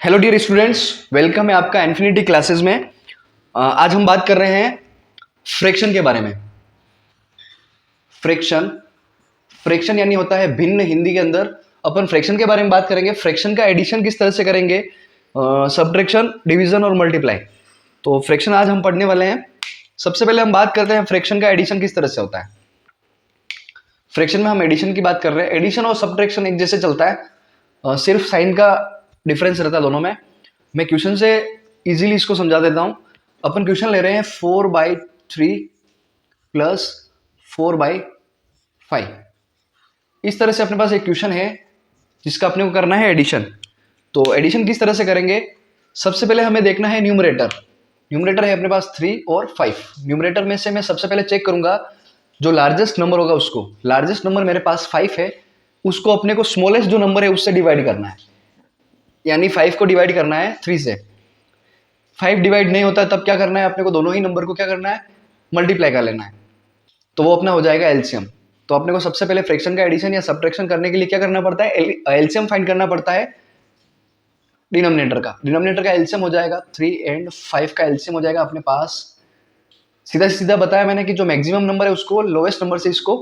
Hello dear students, welcome है आपका infinity classes में। आज हम बात कर रहे हैं फ्रैक्शन के बारे में। फ्रैक्शन फ्रैक्शन यानी होता है भिन्न। हिंदी के अंदर अपन फ्रैक्शन के बारे में बात करेंगे। फ्रैक्शन का एडिशन किस तरह से करेंगे, सब्ट्रैक्शन, डिवीजन और मल्टीप्लाई। तो फ्रैक्शन आज हम पढ़ने वाले हैं। सबसे पहले हम बात करते हैं फ्रैक्शन का एडिशन किस तरह से होता है। फ्रैक्शन में हम एडिशन की बात कर रहे हैं। एडिशन और सब्ट्रैक्शन एक जैसे चलता है, सिर्फ साइन का डिफरेंस रहता है दोनों में। मैं क्वेश्चन से इजीली इसको समझा देता हूं। अपन क्वेश्चन ले रहे हैं 4/3 प्लस 4/5। इस तरह से अपने पास एक क्वेश्चन है जिसका अपने को करना है एडिशन। तो एडिशन किस तरह से करेंगे, सबसे पहले हमें देखना है न्यूमरेटर। न्यूमरेटर है अपने पास 3 और 5। न्यूमरेटर में से मैं सबसे पहले चेक करूंगा जो लार्जेस्ट नंबर होगा उसको। लार्जेस्ट नंबर मेरे पास 5 है, उसको अपने को स्मॉलेस्ट जो नंबर है उससे डिवाइड करना है। यानी 5 को डिवाइड करना है 3 से। 5 डिवाइड नहीं होता तब क्या करना है अपने को, दोनों ही नंबर को क्या करना है, मल्टीप्लाई कर लेना है। तो वो अपना हो जाएगा एलसीएम। तो अपने को सबसे पहले फ्रैक्शन का एडिशन या सब्ट्रैक्शन करने के लिए क्या करना पड़ता है, एलसीएम फाइंड करना पड़ता है डिनोमिनेटर का। डिनोमिनेटर का एलसीएम हो जाएगा 3 एंड 5 का एलसीएम हो जाएगा अपने पास। सीधा सीधा बताया मैंने कि जो मैक्सिमम नंबर है उसको लोएस्ट नंबर से इसको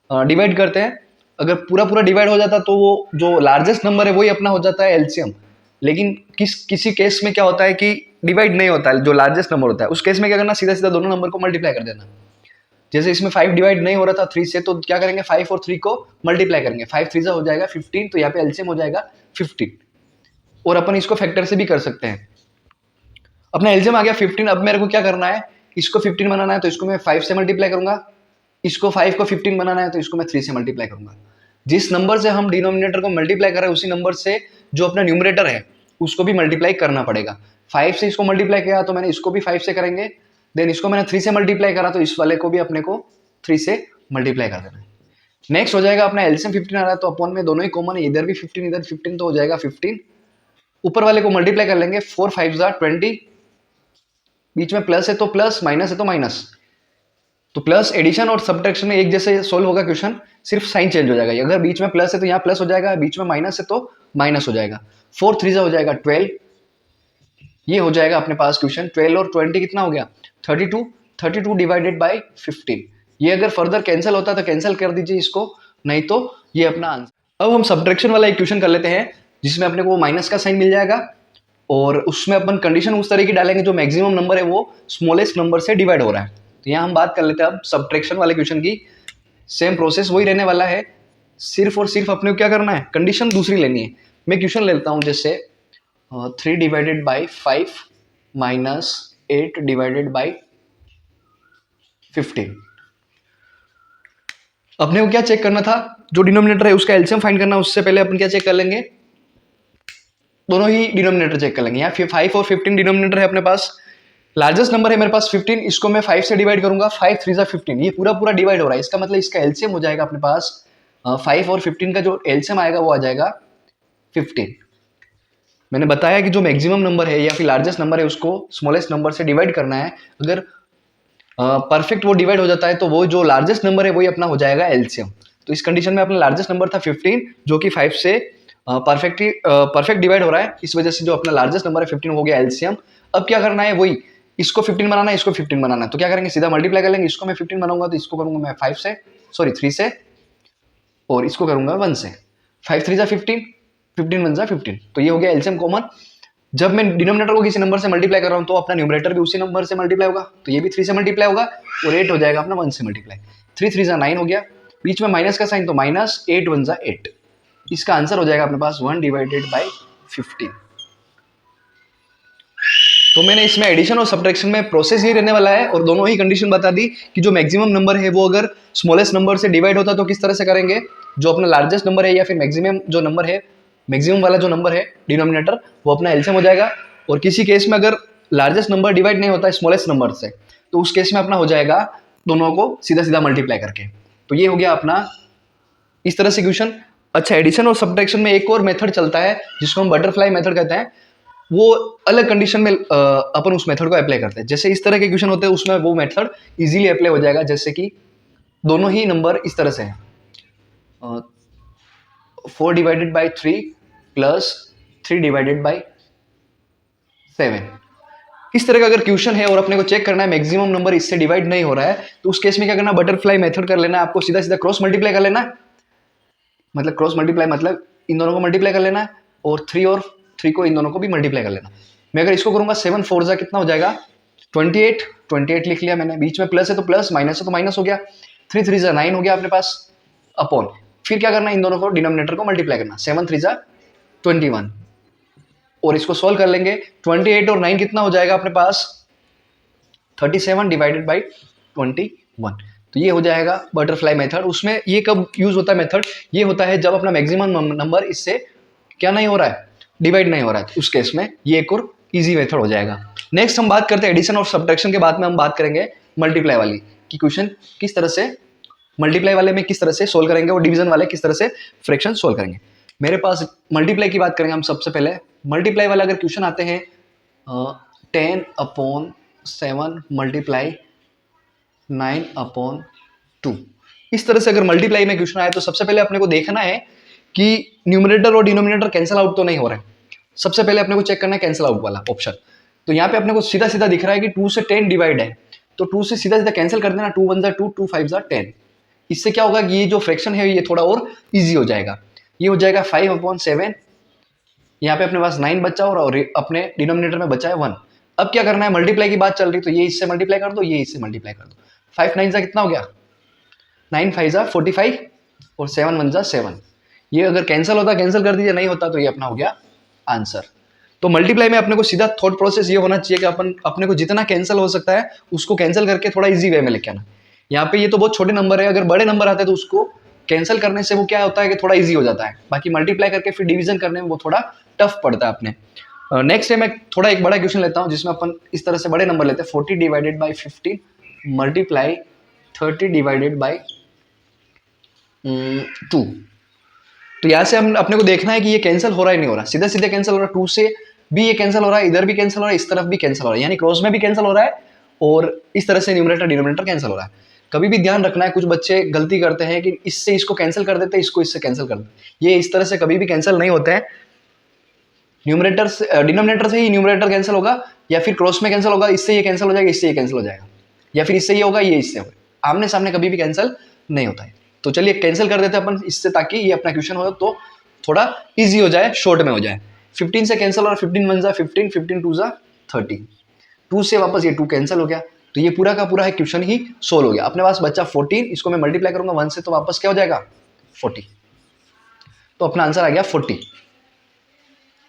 डिवाइड करते हैं। अगर पूरा पूरा डिवाइड हो जाता तो वो जो लार्जेस्ट नंबर है वही अपना हो जाता है एलसीएम। लेकिन किसी केस में क्या होता है कि डिवाइड नहीं होता है, जो लार्जेस्ट नंबर होता है उस केस में क्या करना, सीधा सीधा दोनों नंबर को मल्टीप्लाई कर देना। जैसे इसमें 5 डिवाइड नहीं हो रहा था 3 से, तो क्या करेंगे 5 और 3 को मल्टीप्लाई करेंगे। 5 3 हो जाएगा 15, तो यहाँ पे एलसीएम हो जाएगा 15। और अपन इसको फैक्टर से भी कर सकते हैं। अपना एलसीएम आ गया 15। अब मेरे को क्या करना है, इसको 15 बनाना है तो इसको मैं 5 से मल्टीप्लाई करूंगा। इसको 5 को 15 बनाना है तो इसको मैं 3 से मल्टीप्लाई करूंगा। जिस नंबर से हम डिनोमिनेटर को मल्टीप्लाई कर रहे हैं उसी नंबर से जो अपना न्यूमरेटर है उसको भी मल्टीप्लाई करना पड़ेगा। 5 से इसको मल्टीप्लाई किया तो मैंने इसको भी 5 से करेंगे। देन इसको मैंने 3 से मल्टीप्लाई करा तो इस वाले को भी अपने को 3 से मल्टीप्लाई कर देना है। नेक्स्ट हो जाएगा अपना एलसीएम 15 आ रहा है तो अपॉन में दोनों ही कॉमन है, इधर भी 15 इधर 15, तो हो जाएगा 15। ऊपर वाले को मल्टीप्लाई कर लेंगे, 4 5 20। बीच में प्लस है तो प्लस, माइनस है तो माइनस। तो प्लस एडिशन और सब्ट्रैक्शन में एक जैसे सोल्व होगा क्वेश्चन, सिर्फ साइन चेंज हो जाएगा। अगर बीच में प्लस है तो यहाँ प्लस हो जाएगा, बीच में माइनस है तो माइनस हो जाएगा। 4 3 हो जाएगा 12। ये हो जाएगा अपने पास क्वेश्चन। 12 और 20 कितना हो गया, 32। 32 डिवाइडेड बाई 15। ये अगर फर्दर कैंसिल होता तो कैंसिल कर दीजिए इसको, नहीं तो ये अपना आंसर। अब हम सब्ट्रैक्शन वाला एक क्वेश्चन कर लेते हैं जिसमें अपने को माइनस का साइन मिल जाएगा और उसमें अपन कंडीशन उस तरह की डालेंगे जो मैक्सिमम नंबर है वो स्मॉलेस्ट नंबर से डिवाइड हो रहा है। तो यहाँ हम बात कर लेते हैं अब सब्ट्रैक्शन वाले क्वेश्चन की। सेम प्रोसेस वही रहने वाला है, सिर्फ और सिर्फ अपने को क्या करना है, कंडीशन दूसरी लेनी है। मैं क्वेश्चन लेता हूँ जैसे 3 divided by 5 minus 8 divided by 15। अपने को क्या चेक करना था, जो डिनोमिनेटर है उसका एलसीएम फाइंड करना। उससे पहले अपन क्या चेक कर लेंगे, दोनों ही डिनोमिनेटर चेक कर लेंगे। यहाँ 5 और 15 डिनोमिनेटर है अपने पास। लार्जेस्ट नंबर है मेरे पास 15, इसको मैं 5 से डिवाइड करूंगा। 5 3 15, ये पूरा पूरा डिवाइड हो रहा है। इसका मतलब इसका एलसीएम हो जाएगा अपने पास 5 और 15 का जो एलसीएम आएगा वो आ जाएगा 15। मैंने बताया कि जो मैक्सिमम नंबर है या फिर लार्जेस्ट नंबर है उसको स्मॉलेस्ट नंबर से डिवाइड करना है। अगर परफेक्ट वो डिवाइड हो जाता है तो वो जो लार्जेस्ट नंबर है वही अपना हो जाएगा एलसीएम। तो इस कंडीशन में अपना लार्जेस्ट नंबर था 15 जो कि 5 से परफेक्ट डिवाइड हो रहा है। इस वजह से जो अपना लार्जेस्ट नंबर है 15 हो गया एलसीएम। अब क्या करना है, वही इसको 15 बनाना है, इसको 15 बनाना है। तो क्या करेंगे, सीधा मल्टीप्लाई कर लेंगे। इसको मैं 15 बनाऊंगा तो इसको करूंगा मैं 3 से, और इसको करूंगा 1 से। 5 3 15, 15 1 15। तो ये हो गया एलसीएम कॉमन। जब मैं डिनोमिनेटर को किसी नंबर से मल्टीप्लाई कर रहा हूं तो अपना न्यूमरेटर भी उसी नंबर से मल्टीप्लाई होगा। तो ये भी 3 से मल्टीप्लाई होगा और 8 हो जाएगा अपना 1 से मल्टीप्लाई। 3 3 9 हो गया, बीच में माइनस का साइन तो माइनस, 8 1 8। इसका आंसर हो जाएगा अपने पास 1 डिवाइडेड बाई 15। तो मैंने इसमें एडिशन और सब्ट्रैक्शन में प्रोसेस ही रहने वाला है और दोनों ही कंडीशन बता दी कि जो मैक्सिमम नंबर है वो अगर स्मॉलेस्ट नंबर से डिवाइड होता तो किस तरह से करेंगे। जो अपना लार्जेस्ट नंबर है या फिर मैक्सिमम जो नंबर है, मैक्सिमम वाला जो नंबर है डिनोमिनेटर, वो अपना एलसीएम हो जाएगा। और किसी केस में अगर लार्जेस्ट नंबर डिवाइड नहीं होता है स्मॉलेस्ट नंबर से, तो उस केस में अपना हो जाएगा दोनों को सीधा सीधा मल्टीप्लाई करके। तो ये हो गया अपना इस तरह से क्वेश्चन। अच्छा, एडिशन और सब्ट्रैक्शन में एक और मेथड चलता है जिसको हम बटरफ्लाई मेथड कहते हैं। वो अलग कंडीशन में अपन उस मेथड को अप्लाई करते हैं। जैसे इस तरह के क्वेश्चन होते हैं उसमें वो मेथड इजीली अप्लाई हो जाएगा। जैसे कि दोनों ही नंबर इस तरह से हैं, 4 divided by 3 plus 3 divided by 7। इस तरह का अगर क्वेश्चन है और अपने को चेक करना है मैक्सिमम नंबर इससे डिवाइड नहीं हो रहा है, तो उस केस में क्या करना, बटरफ्लाई मेथड कर लेना है आपको, सीधा सीधा क्रॉस मल्टीप्लाई कर लेना है। मतलब क्रॉस मल्टीप्लाई मतलब इन दोनों को मल्टीप्लाई कर लेना है और 3 को इन दोनों को भी मल्टीप्लाई कर लेना। मैं अगर इसको करूंगा 7 4 जा कितना हो जाएगा 28, 28 लिख लिया मैंने, बीच में प्लस है तो प्लस, माइनस है तो माइनस हो गया, 3 3 जा 9 हो गया अपने पास, अपॉन फिर क्या करना है इन दोनों को डिनोमिनेटर को मल्टीप्लाई करना, 7 3 जा 21 और इसको सोल्व कर लेंगे। 28 और 9 कितना हो जाएगा अपने पास 37 डिवाइडेड बाई 21। तो ये हो जाएगा बटरफ्लाई मेथड। उसमें ये कब यूज होता है मेथड, ये होता है जब अपना मैक्सिमम नंबर इससे क्या नहीं हो रहा है, डिवाइड नहीं हो रहा है, तो उस केस में ये एक और इजी मेथड हो जाएगा। नेक्स्ट हम बात करते हैं एडिशन और सब्ट्रैक्शन के बाद में हम बात करेंगे मल्टीप्लाई वाली कि क्वेश्चन किस तरह से मल्टीप्लाई वाले में किस तरह से सोल्व करेंगे और डिवीजन वाले किस तरह से फ्रैक्शन सोल्व करेंगे। मेरे पास मल्टीप्लाई की बात करेंगे हम सबसे पहले। मल्टीप्लाई वाले अगर क्वेश्चन आते हैं 10/7 मल्टीप्लाई 9/2, इस तरह से अगर मल्टीप्लाई में क्वेश्चन आए तो सबसे पहले अपने को देखना है कि न्यूमरेटर और डिनोमिनेटर कैंसिल आउट तो नहीं हो रहे हैं। सबसे पहले अपने को चेक करना है कैंसिल आउट वाला ऑप्शन। तो यहाँ पे अपने को सीधा सीधा दिख रहा है कि 2 से 10 डिवाइड है, तो 2 से सीधा सीधा कैंसिल कर देना, 2 1 जा 2, 2 5 जा 10। इससे क्या होगा कि ये जो फ्रैक्शन है ये थोड़ा और इजी हो जाएगा। ये हो जाएगा 5/7, यहाँ पे अपने पास 9 बचा और अपने डिनोमिनेटर में बचा है 1। अब क्या करना है, मल्टीप्लाई की बात चल रही तो ये इससे मल्टीप्लाई कर दो, ये इससे मल्टीप्लाई कर दो। 5 9 जा कितना हो गया 9 5 जा 45 और 7 1 जा 7। ये अगर कैंसिल होता कैंसिल कर दीजिए, नहीं होता तो ये अपना हो गया आंसर। तो मल्टीप्लाई में अपने को सीधा थॉट प्रोसेस ये होना चाहिए कि अपने को जितना कैंसिल हो सकता है उसको कैंसिल करके थोड़ा इजी वे में लेके आना। यहाँ पे ये तो बहुत छोटे नंबर है, अगर बड़े नंबर आते हैं तो उसको कैंसिल करने से वो क्या होता है कि थोड़ा इजी हो जाता है, बाकी मल्टीप्लाई करके फिर डिवीजन करने में वो थोड़ा टफ पड़ता है अपने। नेक्स्ट है मैं थोड़ा एक बड़ा क्वेश्चन लेता हूँ जिसमें अपन इस तरह से बड़े नंबर लेते हैं 40 divided by 15 multiply 30 divided by 2। तो यहाँ से हम अपने को देखना है कि ये कैंसिल हो रहा है नहीं हो रहा, सीधा सीधा कैंसिल हो रहा है, 2 से भी ये कैंसिल हो रहा है, इधर भी कैंसिल हो रहा है, इस तरफ भी कैंसिल हो रहा है, यानी क्रॉस में भी कैंसिल हो रहा है और इस तरह से न्यूमरेटर डिनोमिनेटर कैंसिल हो रहा है। कभी भी ध्यान रखना है, कुछ बच्चे गलती करते हैं कि इससे इसको कैंसिल कर देते हैं, इसको इससे कैंसिल कर देते हैं, ये इस तरह से कभी भी कैंसिल नहीं होते हैं। न्यूमरेटर से डिनोमिनेटर से ही न्यूमरेटर कैंसिल होगा या फिर क्रॉस में कैंसिल होगा, इससे ये कैंसिल हो जाएगा, इससे ये कैंसिल हो जाएगा, या फिर इससे ये होगा, ये इससे होगा, आमने सामने कभी भी कैंसिल नहीं होता है। तो चलिए कैंसिल कर देते हैं अपन इससे, ताकि ये अपना क्वेश्चन हो तो थोड़ा इजी हो जाए, शॉर्ट में हो जाए। 15 से कैंसिल हो रहा है, 15 1 जा 15, 15 2 जा 30, 2 से वापस ये 2 कैंसिल हो गया, तो ये पूरा का पूरा है क्वेश्चन ही सोल्व हो गया। अपने पास बच्चा 14, इसको मैं मल्टीप्लाई करूंगा 1 से तो वापस क्या हो जाएगा 40, तो अपना आंसर आ गया 40।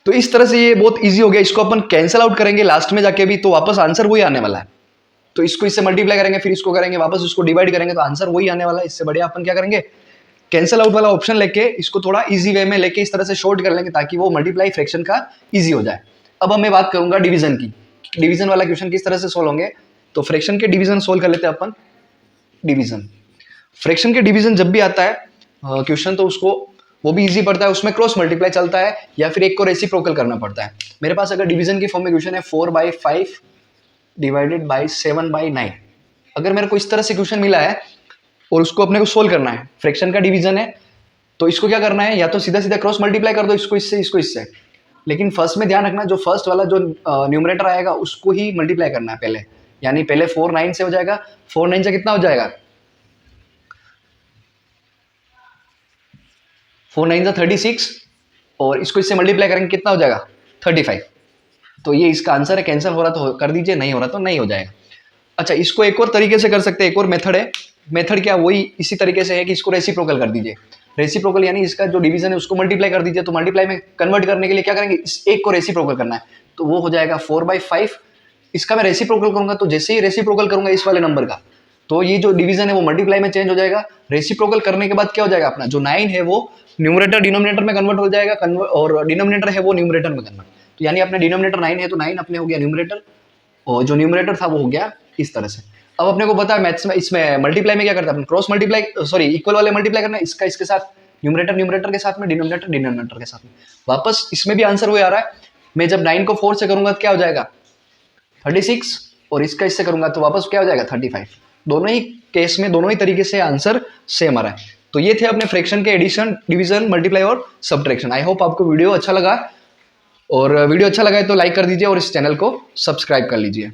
तो इस तरह से ये बहुत इजी हो गया, इसको अपन कैंसिल आउट करेंगे लास्ट में जाके भी तो वापस आंसर वही आने वाला है। तो इसको इससे मल्टीप्लाई करेंगे, फिर इसको करेंगे वापस, उसको डिवाइड करेंगे तो आंसर वही आने वाला है। इससे बढ़िया अपन क्या करेंगे, कैंसिल आउट वाला ऑप्शन लेके इसको थोड़ा इजी वे में लेके इस तरह से शॉर्ट कर लेंगे ताकि वो मल्टीप्लाई फ्रैक्शन का इजी हो जाए। अब मैं बात करूंगा डिवीजन की, डिवीजन वाला क्वेश्चन किस तरह से सोल्व होंगे। तो फ्रैक्शन के डिवीजन सोल्व कर लेते हैं अपन। डिवीजन, फ्रैक्शन के डिवीजन जब भी आता है क्वेश्चन तो उसको वो भी इजी पड़ता है, उसमें क्रॉस मल्टीप्लाई चलता है या फिर एक को रेसिप्रोकल करना पड़ता है। मेरे पास अगर डिवीजन की फॉर्म में क्वेश्चन है 4/5 डिवाइडेड बाई 7/9, अगर मेरे को इस तरह से क्वेश्चन मिला है और उसको अपने को सोल्व करना है, फ्रैक्शन का डिवीजन है, तो इसको क्या करना है, या तो सीधा सीधा क्रॉस मल्टीप्लाई कर दो, इसको इससे। लेकिन फर्स्ट में ध्यान रखना, जो फर्स्ट वाला जो न्यूमरेटर आएगा उसको ही मल्टीप्लाई करना है पहले, यानी पहले 4 9 से हो जाएगा, 4 9 से कितना हो जाएगा 4 9 जा 36 और इसको इससे मल्टीप्लाई करेंगे कितना हो जाएगा 35। तो ये इसका आंसर है। कैंसिल हो रहा तो कर दीजिए, नहीं हो रहा तो नहीं हो जाएगा। अच्छा, इसको एक और तरीके से कर सकते हैं, एक और मेथड है। मेथड क्या, वही इसी तरीके से है कि इसको रेसिप्रोकल कर दीजिए। रेसिप्रोकल यानी इसका जो डिवीजन है उसको मल्टीप्लाई कर दीजिए। तो मल्टीप्लाई में कन्वर्ट करने के लिए क्या करेंगे, इस एक को रेसिप्रोकल करना है, तो वो हो जाएगा 4/5। इसका मैं रेसिप्रोकल करूंगा तो जैसे ही रेसिप्रोकल करूंगा इस वाले नंबर का, तो ये जो डिवीजन है वो मल्टीप्लाई में चेंज हो जाएगा। रेसिप्रोकल करने के बाद क्या हो जाएगा, अपना जो 9 है वो न्यूमरेटर डिनोमिनेटर में कन्वर्ट हो जाएगा, और डिनोमिनेटर है वो न्यूमरेटर में कन्वर्ट। तो यानी अपने डिनोमिनेटर 9 है तो 9 अपने हो गया न्यूमरेटर, और जो न्यूमरेटर था वो हो गया इस तरह से। अब अपने को पता है मैथ्स में इसमें मल्टीप्लाई में क्या करता है अपन, क्रॉस मल्टीप्लाई, सॉरी इक्वल वाले मल्टीप्लाई करना है, इसका इसके साथ, न्यूमरेटर न्यूमरेटर के साथ में, डिनोमिनेटर डिनोमिनेटर के साथ में। वापस इसमें भी आंसर वही आ रहा है। मैं जब 9 को 4 से करूंगा तो क्या हो जाएगा 36, और इसका इससे करूंगा तो वापस क्या हो जाएगा 35। दोनों ही केस में दोनों ही तरीके से आंसर सेम आ रहा है। तो ये थे अपने फ्रैक्शन के एडिशन, डिवीजन, मल्टीप्लाई और सब्ट्रैक्शन। आई होप आपको वीडियो अच्छा लगा। और वीडियो अच्छा लगा है तो लाइक कर दीजिए और इस चैनल को सब्सक्राइब कर लीजिए।